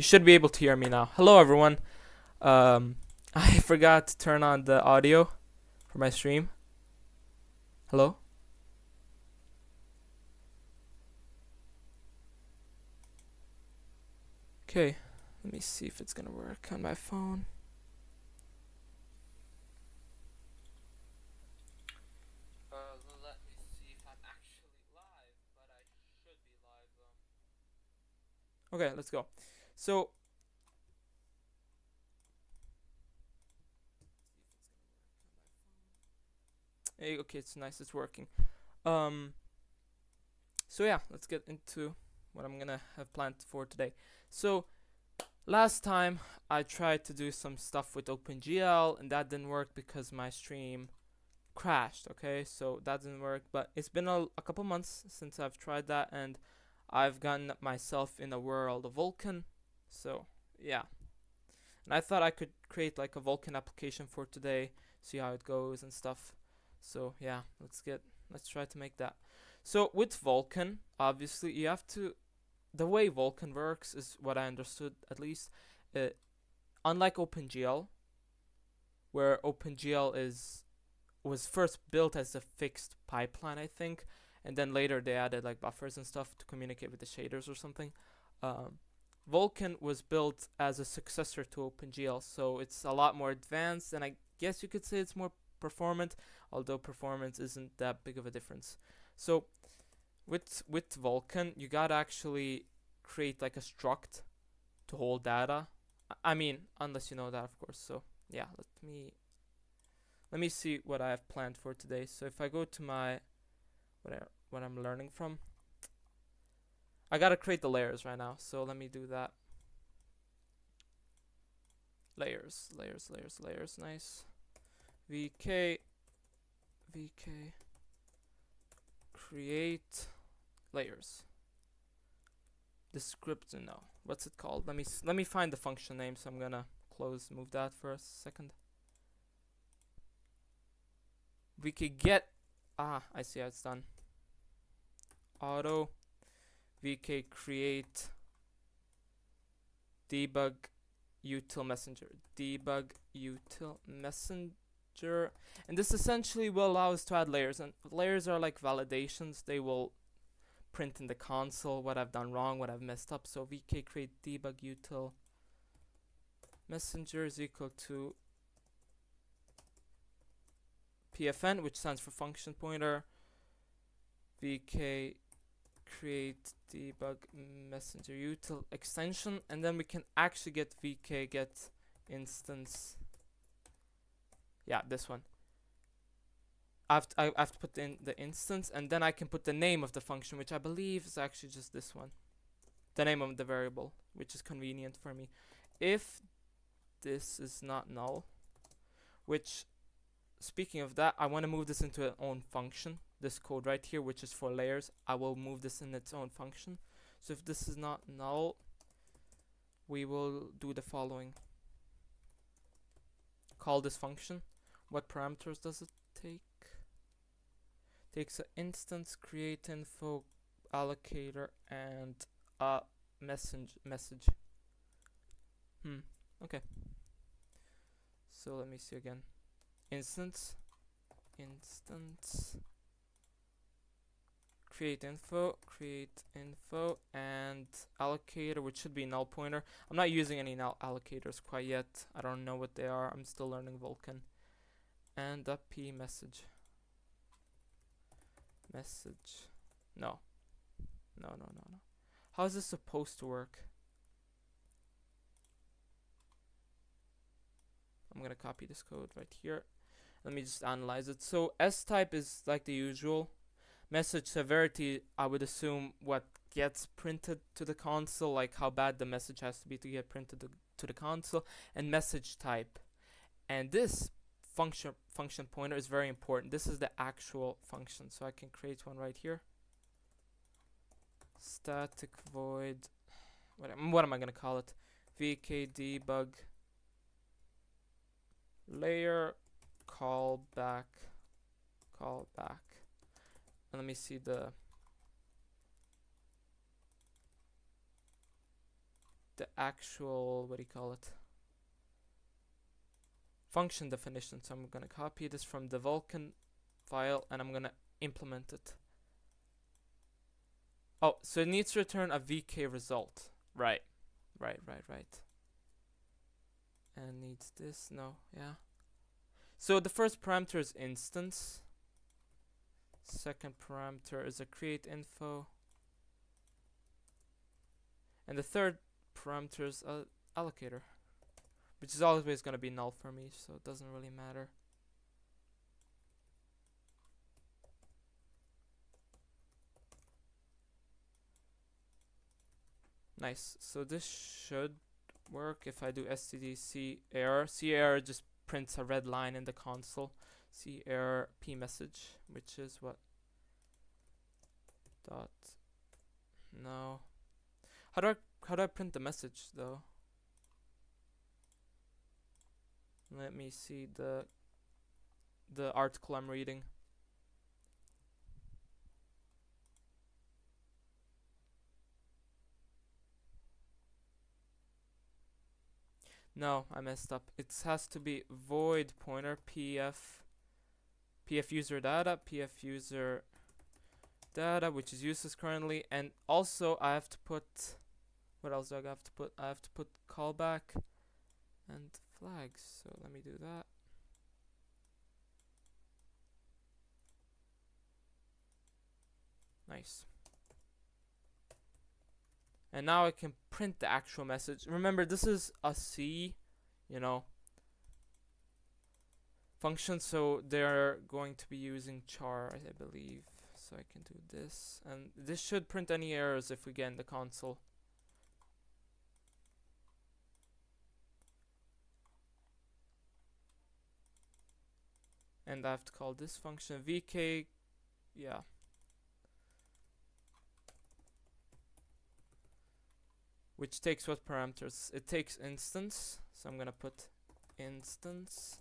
You should be able to hear me now. Hello, everyone. I forgot to turn on the audio for my stream. Hello? Okay, let me see if it's gonna work on my phone. Let me see if I'm actually live, but I should be live though. Okay, let's go. So, hey, okay, it's nice, it's working. Um, so yeah, let's get into what I'm gonna have planned for today. So, last time I tried to do some stuff with OpenGL and that didn't work because my stream crashed. Okay, so that didn't work, but it's been a couple months since I've tried that and I've gotten myself in a world of Vulkan. So yeah, and I thought I could create like a Vulkan application for today, see how it goes and stuff. So yeah, let's try to make that. So with Vulkan, obviously you have to, the way Vulkan works is what I understood at least. Uh, Unlike OpenGL, where OpenGL is was first built as a fixed pipeline, I think, and then later they added like buffers and stuff to communicate with the shaders or something. Um, Vulkan was built as a successor to OpenGL, so it's a lot more advanced, and I guess you could say it's more performant, although performance isn't that big of a difference. So with Vulkan, you gotta actually create like a struct to hold data. I mean, unless you know that, of course. So yeah, let me see what I have planned for today. So if I go to my what I'm learning from, I gotta create the layers right now. So let me do that. Layers, layers, layers, layers. Nice. VK, VK, create layers. Descriptor. No, what's it called? Let me find the function name. So I'm gonna move that for a second. We could get, I see how it's done. Auto vk create debug util messenger, and this essentially will allow us to add layers, and layers are like validations. They will print in the console what I've done wrong, what I've messed up. So vk create debug util messenger is equal to pfn, which stands for function pointer, vk create debug messenger util extension, and then we can actually get vk get instance. Yeah, this one. I have to put in the instance, and then I can put the name of the function, which I believe is actually just this one, the name of the variable, which is convenient for me. If this is not null, which, speaking of that, I want to move this into its own function. This code right here, which is for layers, I will move this in its own function. So if this is not null, we will do the following. Call this function. What parameters does it take? Takes an instance, create info, allocator, and a message. Okay. So let me see again. Instance, create info, and allocator, which should be null pointer. I'm not using any null allocators quite yet. I don't know what they are. I'm still learning Vulkan. And a p message. No. How is this supposed to work? I'm gonna copy this code right here. Let me just analyze it. So S type is like the usual. Message severity, I would assume what gets printed to the console, like how bad the message has to be to get printed to the console, and message type. And this function pointer is very important. This is the actual function, so I can create one right here. Static void, what am I gonna call it? vk debug layer callback. And let me see the the actual, what do you call it, function definition. So I'm gonna copy this from the Vulkan file and I'm gonna implement it. Oh, so it needs to return a VK result. Right. And needs this, no, yeah. So the first parameter is instance. Second parameter is a create info. And the third parameter is a allocator, which is always going to be null for me, so it doesn't really matter. Nice. So this should work if I do std error. C error just prints a red line in the console. C error p message, which is what dot. No. How do I print the message though? Let me see the article I'm reading. No, I messed up. It has to be void pointer pf user data, pf user data, which is useless currently, and also I have to put, what else do I have to put? I have to put callback and flags. So let me do that. Nice. And now I can print the actual message. Remember, this is a C, function, so they're going to be using char, I believe. So I can do this, and this should print any errors if we get in the console. And I have to call this function vk, yeah. Which takes what parameters? It takes instance, so I'm gonna put instance.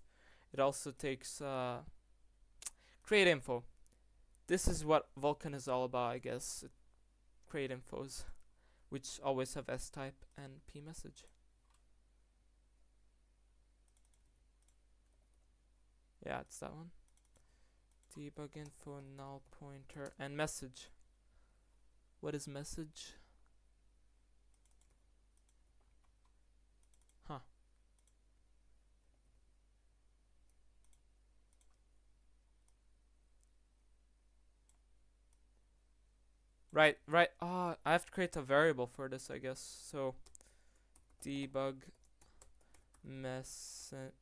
It also takes create info. This is what Vulkan is all about, I guess. Create infos, which always have S type and P message. Yeah, it's that one. Debug info, null pointer, and message. What is message? Huh. Right. Ah, I have to create a variable for this, I guess. So debug messenger.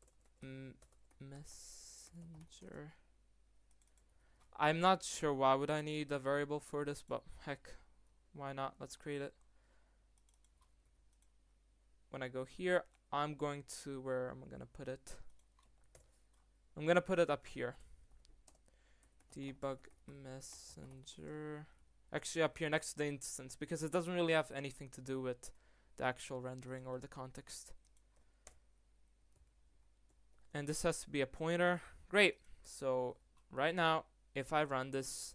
I'm not sure why would I need a variable for this, but heck, why not? Let's create it. When I go here, I'm going to, where am I gonna put it? I'm gonna put it up here. Debug messenger. Actually up here next to the instance, because it doesn't really have anything to do with the actual rendering or the context. And this has to be a pointer. Great. So right now, if I run this,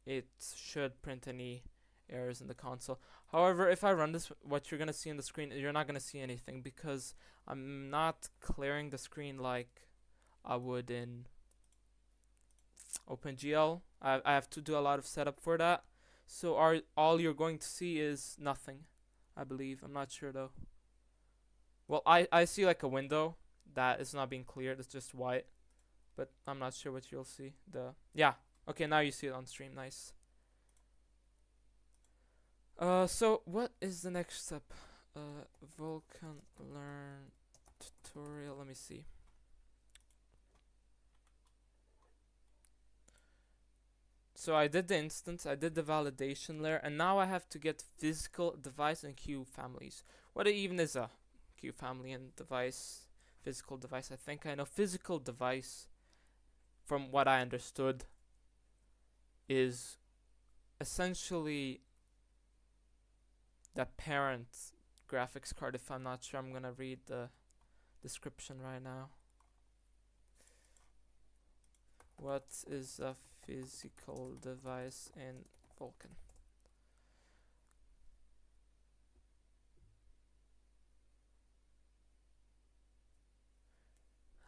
it should print any errors in the console. However, if I run this, what you're gonna see on the screen, you're not gonna see anything, because I'm not clearing the screen like I would in OpenGL. I have to do a lot of setup for that. So all you're going to see is nothing, I believe. I'm not sure though. Well, I see like a window that is not being cleared. It's just white, but I'm not sure what you'll see. Yeah. Okay, now you see it on stream. Nice. So what is the next step? Vulkan learn tutorial. Let me see. So I did the instance, I did the validation layer, and now I have to get physical device and queue families. What even is a queue family and device? Physical device, I think I know. Physical device, from what I understood, is essentially the parent graphics card. If I'm not sure, I'm gonna read the description right now. What is a physical device in Vulkan?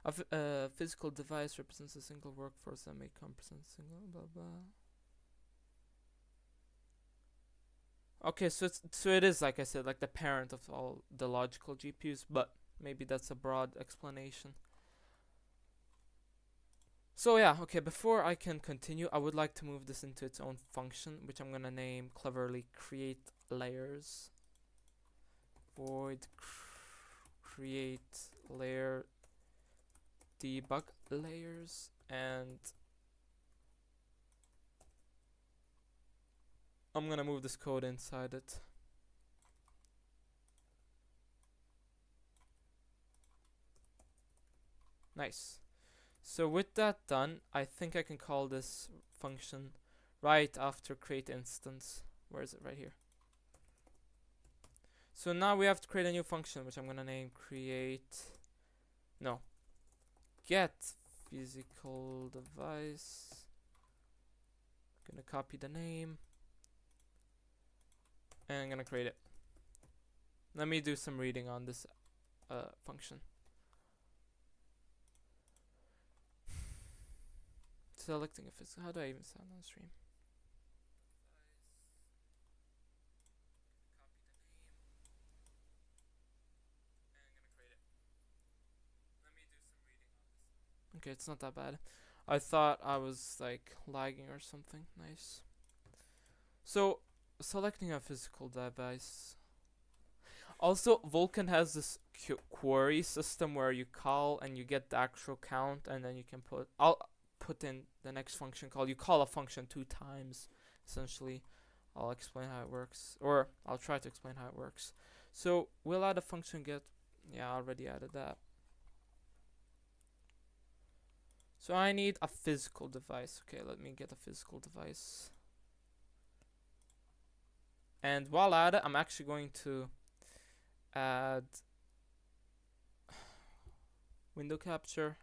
A physical device represents a single workforce that may represent single blah blah. Okay, so it is, like I said, like the parent of all the logical GPUs, but maybe that's a broad explanation. So yeah, okay, before I can continue, I would like to move this into its own function, which I'm gonna name cleverly create layers. Void create layer debug layers, and I'm gonna move this code inside it. Nice. So with that done, I think I can call this function right after create instance. Where is it? Right here. So now we have to create a new function, which I'm gonna name get physical device. Gonna copy the name and I'm gonna create it. Let me do some reading on this function. Selecting a physical. How do I even sound on stream? Okay, it's not that bad. I thought I was like lagging or something. Nice. So, selecting a physical device. Also, Vulkan has this query system where you call and you get the actual count, and then you can I'll put in the next function call. You call a function 2 times, essentially. I'll explain how it works, or I'll try to explain how it works. So we'll add a function get. Yeah, I already added that. So I need a physical device. Okay, let me get a physical device. And while at it, I'm actually going to add window capture.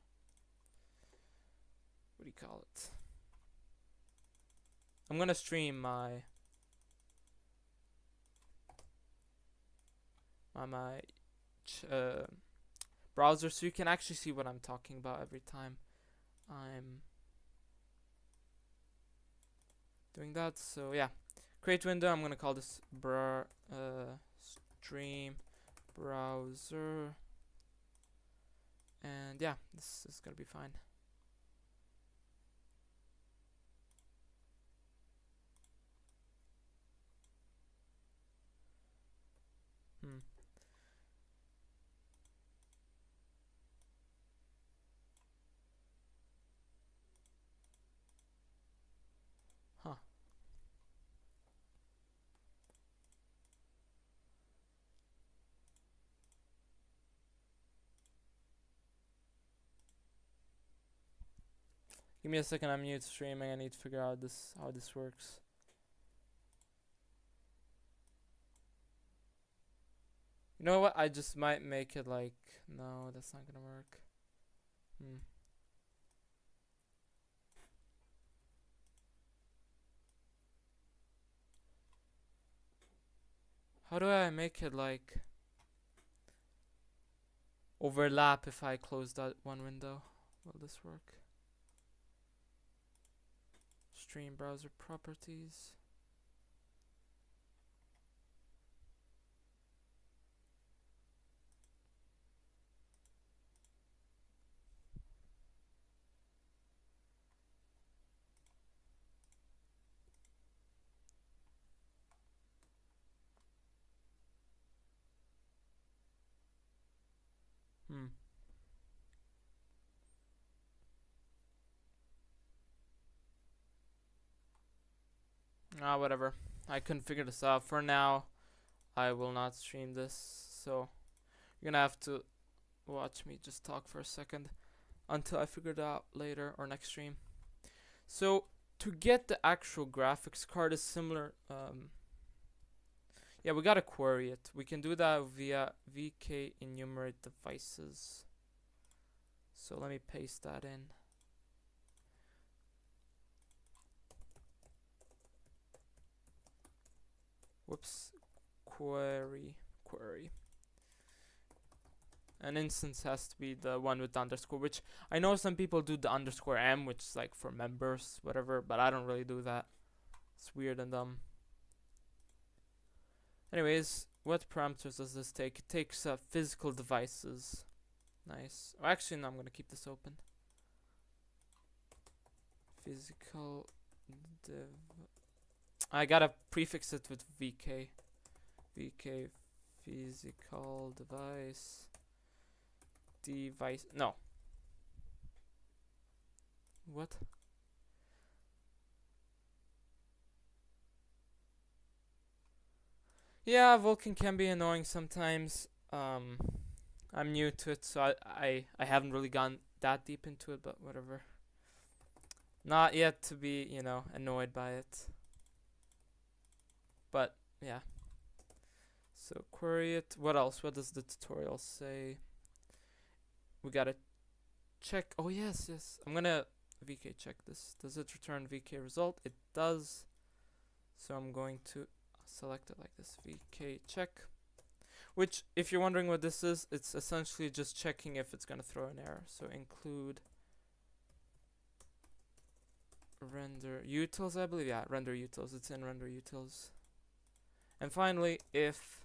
What do you call it? I'm gonna stream my browser so you can actually see what I'm talking about every time I'm doing that. So yeah, create window. I'm gonna call this stream browser, and yeah, this is gonna be fine. Huh. Give me a second. I'm new to streaming. I need to figure out how this works. You know what? I just might make it like, no, that's not gonna work. How do I make it like overlap if I close that one window? Will this work? Stream browser properties. Whatever. I couldn't figure this out. For now, I will not stream this. So, you're gonna have to watch me just talk for a second until I figure it out later or next stream. So, to get the actual graphics card is similar. Yeah, we gotta query it. We can do that via vk enumerate devices. So let me paste that in. Whoops. Query. an instance has to be the one with the underscore, which I know some people do the underscore m, which is like for members, whatever, but I don't really do that. It's weird and dumb. Anyways, what parameters does this take? It takes physical devices. Nice. Oh, actually, no, I'm gonna keep this open. Physical dev. I gotta prefix it with vk. vk physical device. Device. No. What? Yeah, Vulkan can be annoying sometimes. I'm new to it, so I haven't really gone that deep into it, but whatever. Not yet to be, annoyed by it. But, yeah. So, query it. What else? What does the tutorial say? We gotta check. Oh, yes. I'm gonna VK check this. Does it return VK result? It does. So, I'm going to select it like this. VK check. Which, if you're wondering what this is, it's essentially just checking if it's gonna throw an error. So, include render utils, I believe. Yeah, render utils. It's in render utils. And finally, if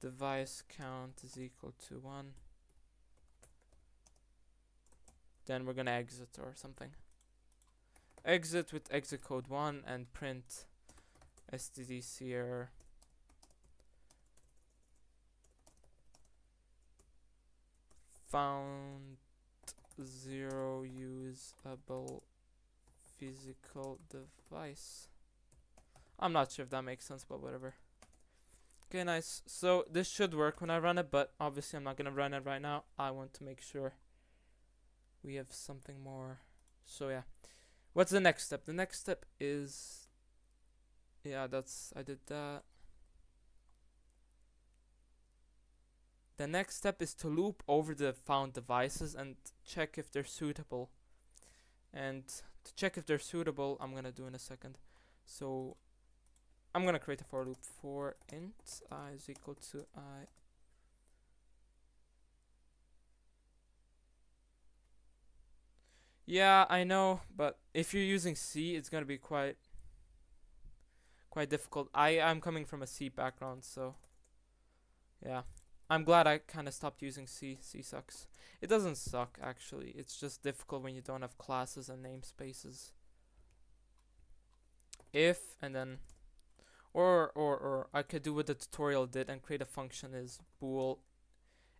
device count is equal to 1, then we're gonna exit or something. Exit with exit code 1 and print stdc error. Found 0 usable physical device. I'm not sure if that makes sense, but whatever. Okay, nice. So this should work when I run it, but obviously I'm not gonna run it right now. I want to make sure we have something more. So yeah, what's the next step? The next step is, yeah, I did that. The next step is to loop over the found devices and check if they're suitable. And to check if they're suitable, I'm gonna do in a second. So I'm gonna create a for loop for int I is equal to I. Yeah, I know, but if you're using C, it's gonna be quite difficult. I'm coming from a C background, so yeah. I'm glad I kind of stopped using C. C sucks. It doesn't suck, actually. It's just difficult when you don't have classes and namespaces. If, and then, or I could do what the tutorial did and create a function is bool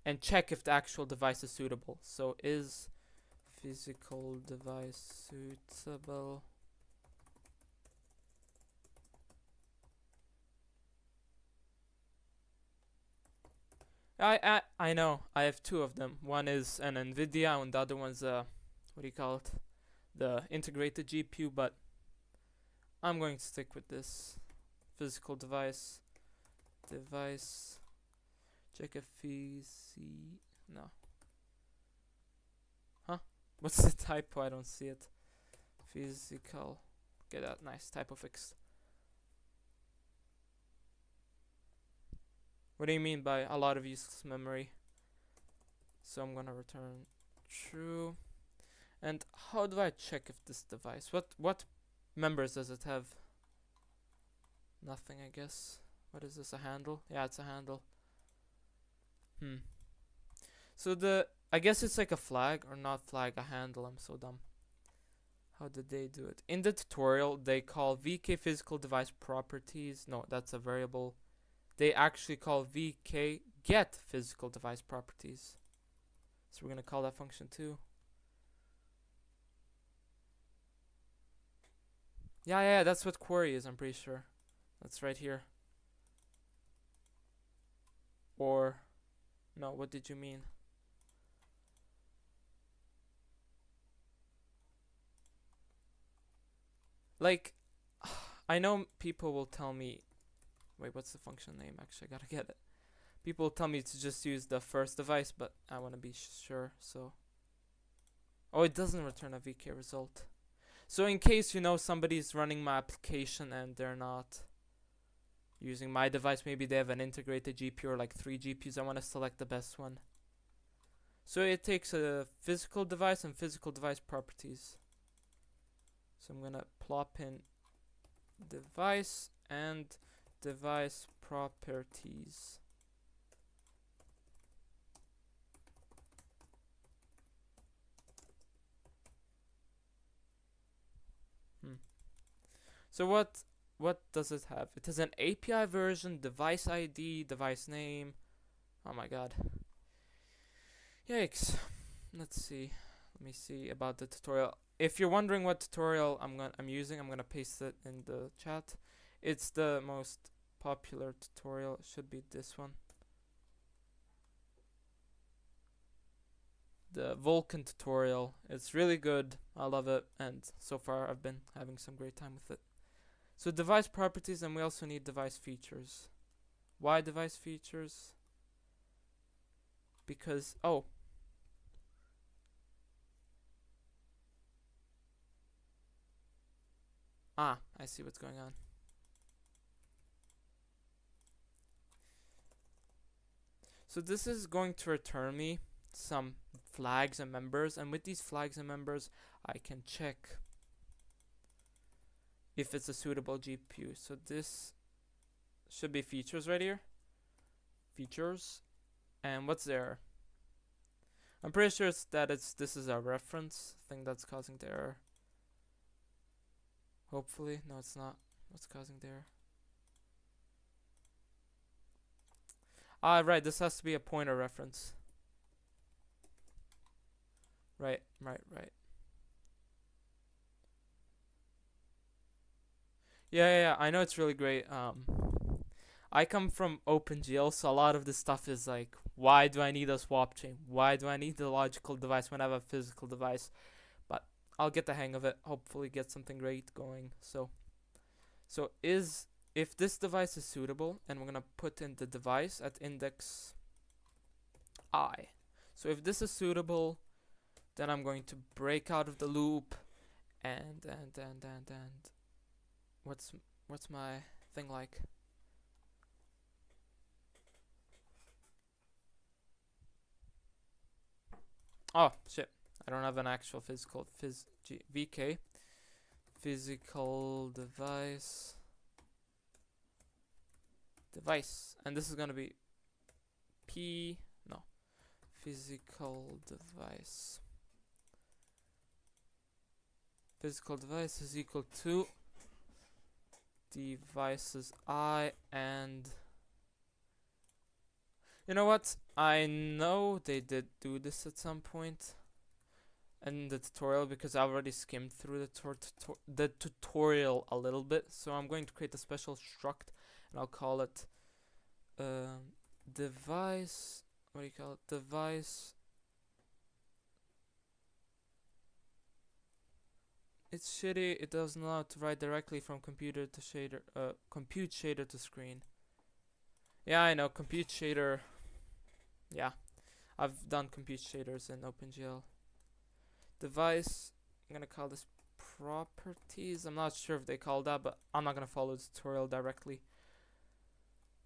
and check if the actual device is suitable. So is physical device suitable? I know. I have two of them. One is an NVIDIA and the other one's what do you call it? The integrated GPU, but I'm going to stick with this. Physical device. Check if no. Huh? What's the typo? I don't see it. Physical. Get that nice typo fixed. What do you mean by a lot of useless memory? So I'm gonna return true. And how do I check if this device, what members does it have? Nothing, I guess. What is this, a handle? Yeah, it's a handle. So I guess it's like a flag, or not flag, a handle. I'm so dumb. How did they do it? In the tutorial, they call vk physical device properties. No, that's a variable. They actually call vk get physical device properties. So we're gonna call that function too. Yeah, that's what query is, I'm pretty sure. That's right here. Or, no, what did you mean? Like, I know people will tell me, wait, what's the function name? Actually, I gotta get it. People tell me to just use the first device, but I want to be sure, so. Oh, it doesn't return a VK result. So in case, somebody's running my application and they're not using my device, maybe they have an integrated GPU or like 3 GPUs, I want to select the best one. So it takes a physical device and physical device properties. So I'm gonna plop in device and device properties. So what does it have? It has an API version, device ID, device name. Oh my god. Yikes. Let's see. Let me see about the tutorial. If you're wondering what tutorial I'm using, I'm gonna paste it in the chat. It's the most popular tutorial. It should be this one. The Vulkan tutorial. It's really good. I love it, and so far I've been having some great time with it. So device properties, and we also need device features. Why device features? Because I see what's going on. So this is going to return me some flags and members, and with these flags and members I can check if it's a suitable GPU. So this should be features right here. Features. And what's there? I'm pretty sure this is a reference thing that's causing the error. Hopefully. No, it's not. What's causing the error? Right, this has to be a pointer reference. Right. Yeah, I know it's really great. I come from OpenGL, so a lot of this stuff is like, why do I need a swap chain? Why do I need the logical device when I have a physical device? But I'll get the hang of it. Hopefully get something great going. So if this device is suitable, and we're gonna put in the device at index I. So if this is suitable, then I'm going to break out of the loop and what's my thing like? Oh shit, I don't have an actual physical VK physical device, and this is gonna be physical device. Physical device is equal to devices I, and you know what? I know they did do this at some point in the tutorial because I already skimmed through the tutorial a little bit. So I'm going to create a special struct, and I'll call it device. What do you call it? Device. It's shitty. It doesn't allow to write directly from computer to shader. Compute shader to screen. Yeah, I know. Compute shader. Yeah, I've done compute shaders in OpenGL. Device. I'm gonna call this properties. I'm not sure if they call that, but I'm not gonna follow the tutorial directly.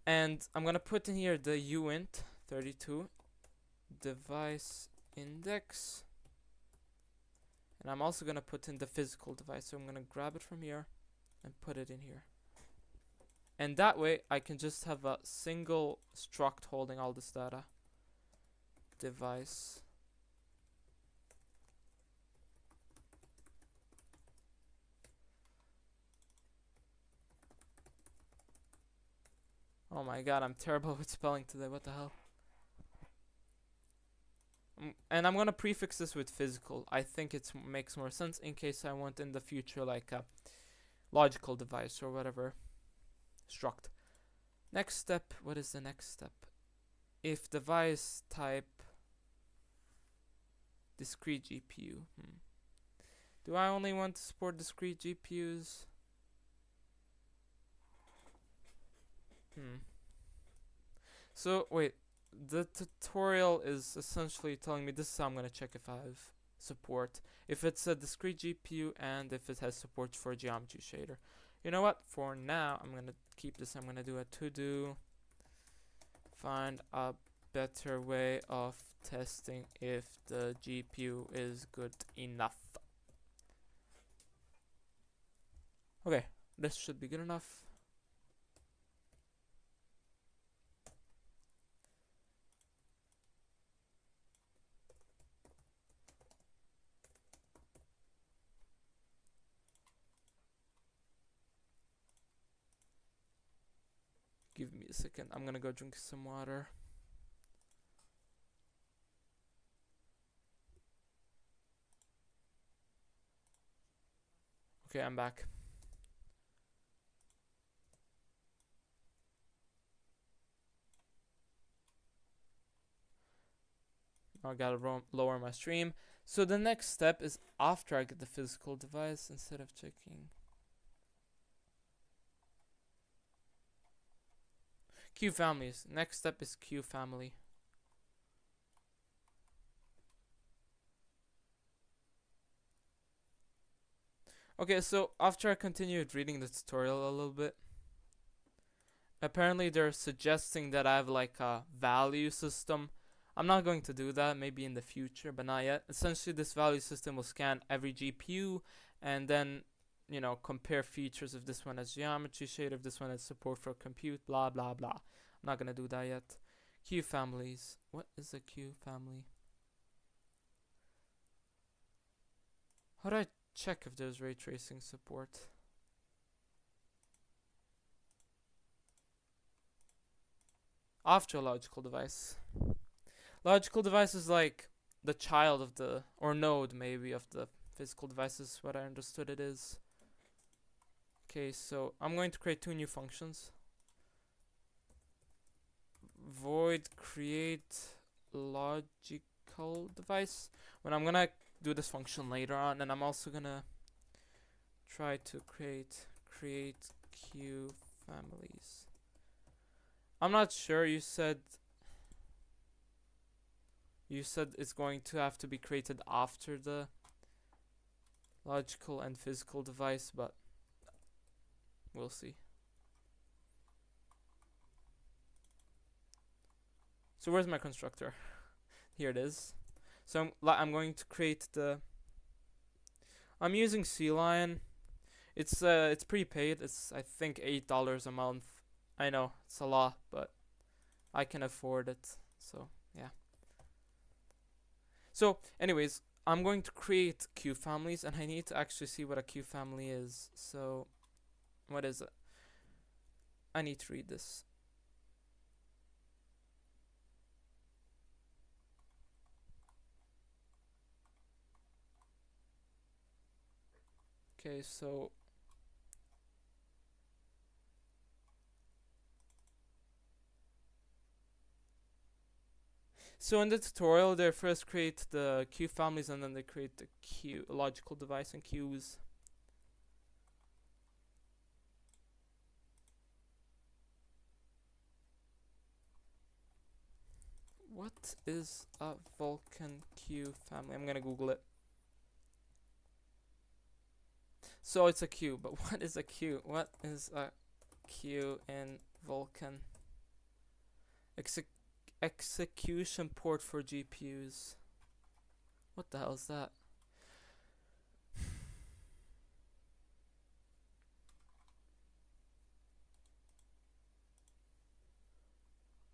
And I'm gonna put in here the uint 32 device index. And I'm also gonna put in the physical device. So I'm gonna grab it from here and put it in here. And that way I can just have a single struct holding all this data. Device. Oh my god, I'm terrible with spelling today. What the hell? And I'm gonna prefix this with physical. I think it makes more sense in case I want in the future like a logical device or whatever. Struct. Next step. What is the next step? If device type discrete GPU. Do I only want to support discrete GPUs? So wait, the tutorial is essentially telling me this is how I'm gonna check if I have support. If it's a discrete GPU and if it has support for geometry shader. You know what? For now, I'm gonna keep this. I'm gonna do a to do find a better way of testing if the GPU is good enough. Okay, this should be good enough. Give me a second. I'm gonna go drink some water. Okay, I'm back. I gotta lower my stream. So the next step is after I get the physical device, instead of checking Q families. Next step is Q family. Okay, so after I continued reading the tutorial a little bit, apparently they're suggesting that I have like a value system. I'm not going to do that, maybe in the future, but not yet. Essentially, this value system will scan every GPU and then, you know, compare features if this one has geometry shade, if this one has support for compute, blah blah blah. I'm not gonna do that yet. Q families. What is a Q family? How do I check if there's ray tracing support? After a logical device. Logical device is like the child of the, or node maybe, of the physical devices, what I understood it is. Okay, so I'm going to create two new functions. Void create logical device. When I'm gonna do this function later on, and I'm also gonna try to create Q families. I'm not sure. You said it's going to have to be created after the logical and physical device, but we'll see. So where's my constructor? Here it is. So I'm going to create the. I'm using Sea Lion. It's prepaid. It's I think $8 a month. I know it's a lot, but I can afford it. So yeah. So anyways, I'm going to create Q families, and I need to actually see what a Q family is. So what is it? I need to read this. Okay, so in the tutorial, they first create the Q families, and then they create the Q logical device and Qs. What is a Vulkan Q family? I'm gonna Google it. So it's a Q, but what is a Q? What is a Q in Vulkan? Execution port for GPUs. What the hell is that?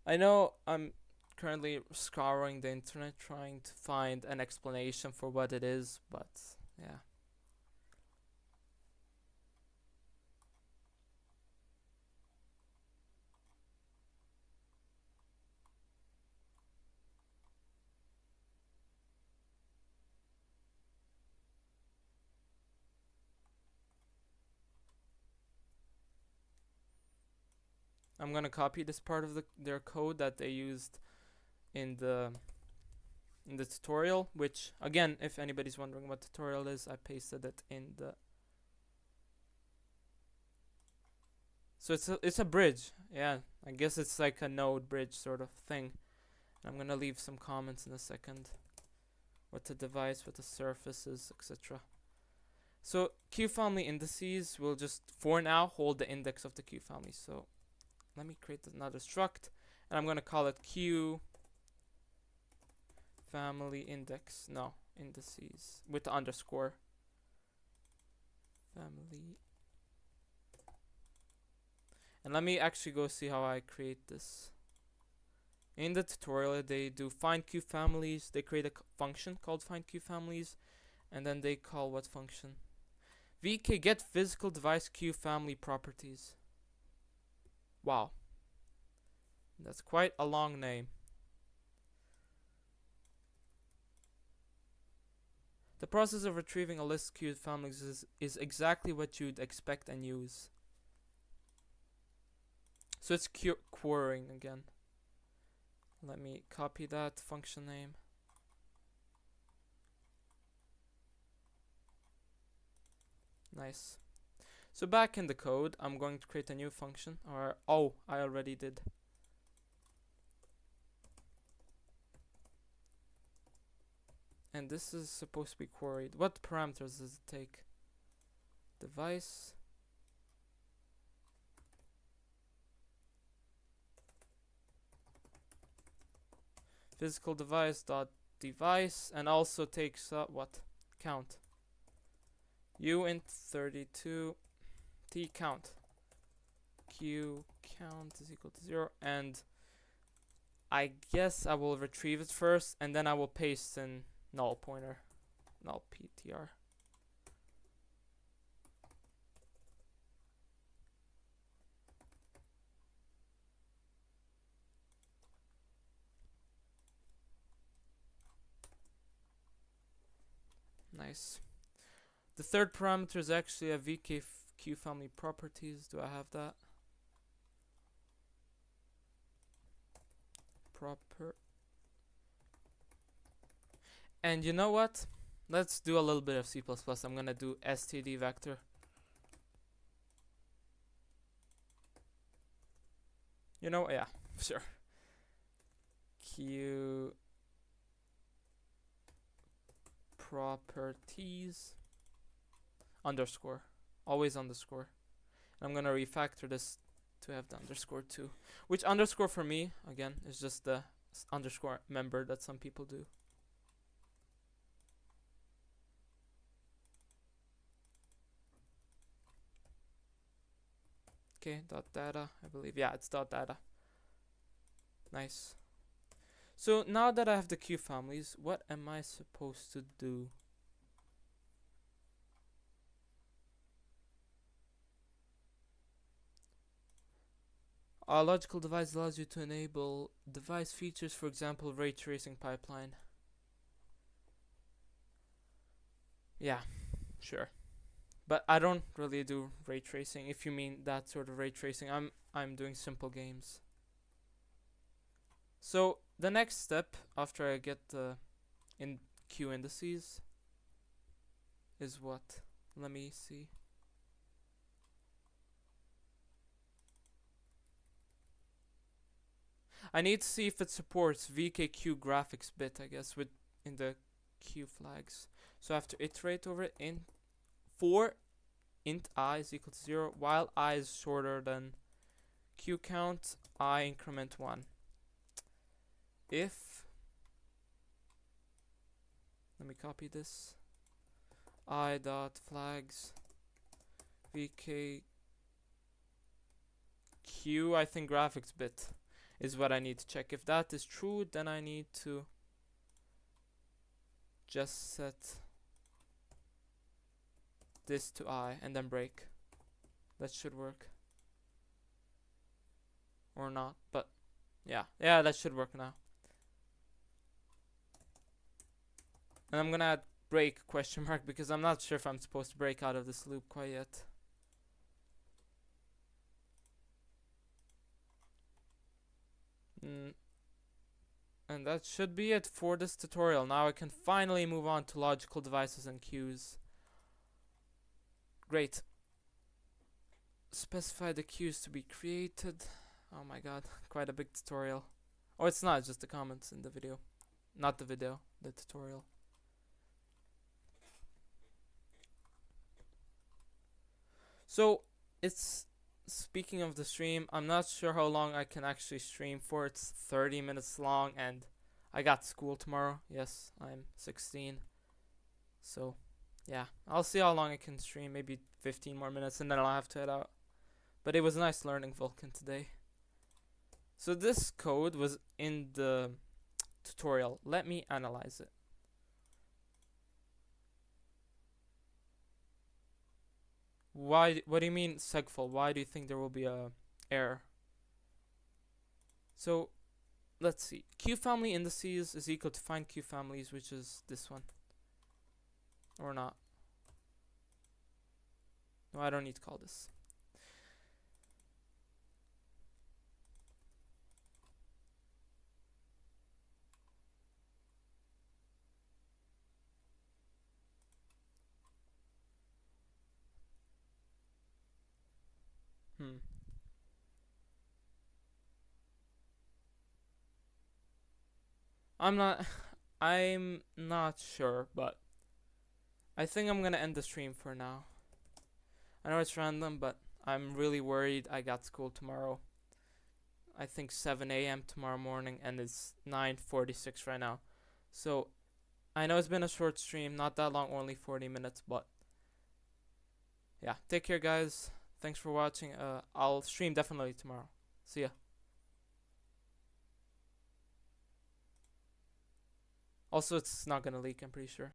I know I'm currently scouring the internet trying to find an explanation for what it is, but yeah. I'm gonna copy this part of their code that they used in the tutorial, which again, if anybody's wondering what tutorial is, I pasted it in the. So it's a bridge. Yeah, I guess it's like a node bridge sort of thing. I'm gonna leave some comments in a second. What the device, what the surface is, etc. So Q family indices will just for now hold the index of the Q family. So let me create another struct, and I'm gonna call it Q family index. No, indices with the underscore. Family. And let me actually go see how I create this. In the tutorial, they do find Q families. They create a function called find Q families, and then they call what function? VK get physical device Q family properties. Wow, that's quite a long name. The process of retrieving a list Q families is exactly what you'd expect and use. So it's querying again. Let me copy that function name. Nice. So back in the code, I'm going to create a new function. Or oh, I already did. And this is supposed to be queried. What parameters does it take? Device. Physical device dot device, and also takes what? Count. Uint 32 t count. Q count is equal to 0, and I guess I will retrieve it first, and then I will paste in null pointer, null ptr. Nice. The third parameter is actually a VKQ family properties. Do I have that? Proper. And you know what? Let's do a little bit of C++. I'm gonna do std vector. You know, yeah, sure. Q properties underscore, always underscore. I'm gonna refactor this to have the underscore too, which underscore for me again is just the underscore member that some people do. Okay, dot data, I believe. Yeah, it's dot data. Nice. So now that I have the Q families, what am I supposed to do? A logical device allows you to enable device features, for example, ray tracing pipeline. Yeah, sure. But I don't really do ray tracing. If you mean that sort of ray tracing, I'm doing simple games. So the next step after I get the Q indices is what? Let me see. I need to see if it supports VKQ graphics bit, I guess, with in the Q flags. So I have to iterate over it in for int I is equal to 0 while I is shorter than Q count I increment 1. If, let me copy this, I dot flags VKQ, I think graphics bit is what I need to check. If that is true, then I need to just set this to I and then break. That should work. Or not, but yeah, that should work now. And I'm gonna add break question mark because I'm not sure if I'm supposed to break out of this loop quite yet. And that should be it for this tutorial. Now I can finally move on to logical devices and queues. Great. Specify the queues to be created. Oh my god, quite a big tutorial. Oh, it's not, it's just the comments in the video. Not the video, the tutorial. So, it's, speaking of the stream, I'm not sure how long I can actually stream for. It's 30 minutes long, and I got school tomorrow. Yes, I'm 16. So, yeah, I'll see how long I can stream. Maybe 15 more minutes, and then I'll have to head out. But it was nice learning Vulkan today. So this code was in the tutorial. Let me analyze it. Why? What do you mean segful? Why do you think there will be a error? So let's see. Q family indices is equal to find Q families, which is this one, or not. No, I don't need to call this. Hmm. I'm not. I'm not sure, but I think I'm gonna end the stream for now. I know it's random, but I'm really worried. I got school tomorrow. I think 7 a.m. tomorrow morning, and it's 9:46 right now. So I know it's been a short stream, not that long, only 40 minutes, but yeah. Take care, guys. Thanks for watching. I'll stream definitely tomorrow. See ya. Also, it's not gonna leak, I'm pretty sure.